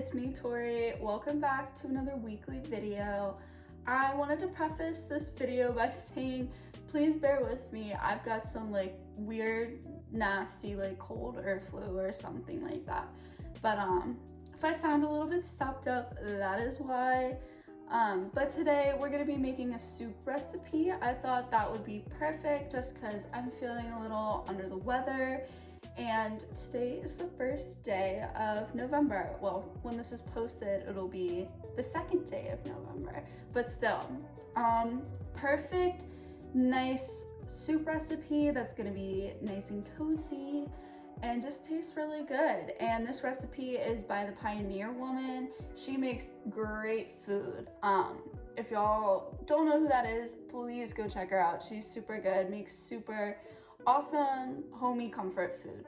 it's me, Tori. Welcome back to another weekly video. I wanted to preface this video by saying, please bear with me. I've got some like weird, nasty like cold or flu or something like that. But if I sound a little bit stopped up, that is why. But today we're gonna be making a soup recipe. I thought that would be perfect just because I'm feeling a little under the weather. And today is the first day of November. Well, when this is posted, it'll be the second day of November. But still, perfect, nice soup recipe that's gonna be nice and cozy and just tastes really good. And this recipe is by the Pioneer Woman. She makes great food. If y'all don't know who that is, please go check her out. She's super good, makes super awesome homey comfort food.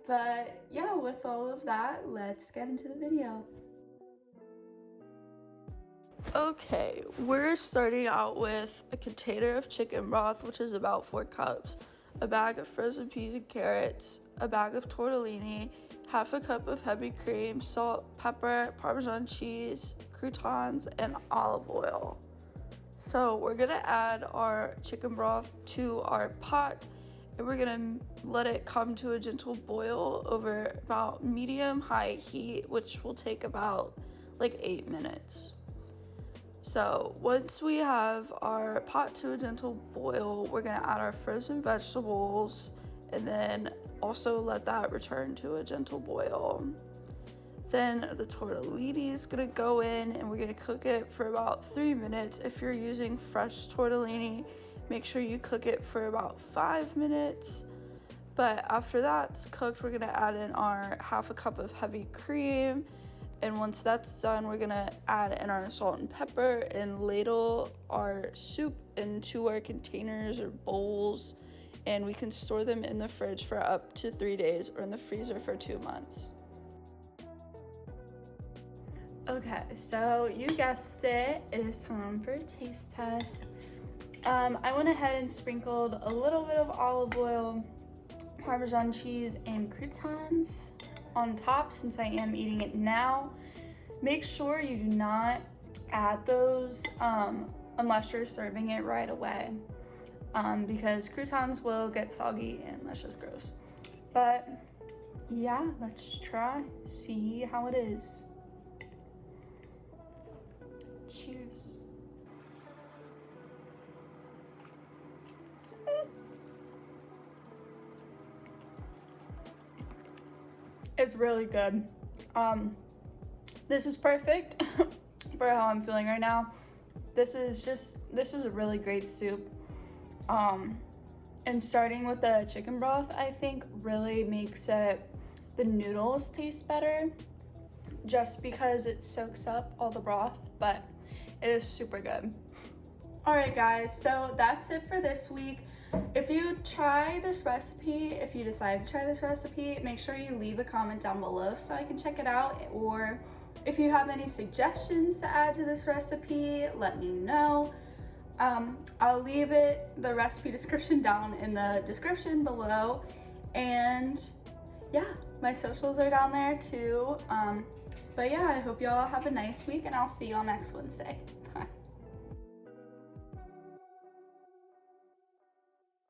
But yeah, with all of that, let's get into the video. Okay, we're starting out with a container of chicken broth, which is about 4 cups, a bag of frozen peas and carrots, a bag of tortellini, half a cup of heavy cream, salt, pepper, Parmesan cheese, croutons, and olive oil. So we're gonna add our chicken broth to our pot, and we're gonna let it come to a gentle boil over about medium-high heat, which will take about like 8 minutes. So once we have our pot to a gentle boil, we're gonna add our frozen vegetables and then also let that return to a gentle boil. Then the tortellini is gonna go in and we're gonna cook it for about 3 minutes. If you're using fresh tortellini, make sure you cook it for about 5 minutes. But after that's cooked, we're gonna add in our half a cup of heavy cream. And once that's done, we're gonna add in our salt and pepper and ladle our soup into our containers or bowls. And we can store them in the fridge for up to 3 days or in the freezer for 2 months. Okay, so you guessed it, it is time for a taste test. I went ahead and sprinkled a little bit of olive oil, Parmesan cheese, and croutons on top since I am eating it now. Make sure you do not add those unless you're serving it right away, because croutons will get soggy and that's just gross. But yeah, let's try, see how it is. Cheers. It's really good. This is perfect for how I'm feeling right now. This is a really great soup. And starting with the chicken broth, I think really makes the noodles taste better just because it soaks up all the broth, but it is super good. All right, guys, so that's it for this week. If you try this recipe, if you decide to try this recipe, make sure you leave a comment down below so I can check it out. Or if you have any suggestions to add to this recipe, let me know. I'll leave the recipe description down in the description below. And yeah, my socials are down there too. But yeah, I hope y'all have a nice week and I'll see y'all next Wednesday.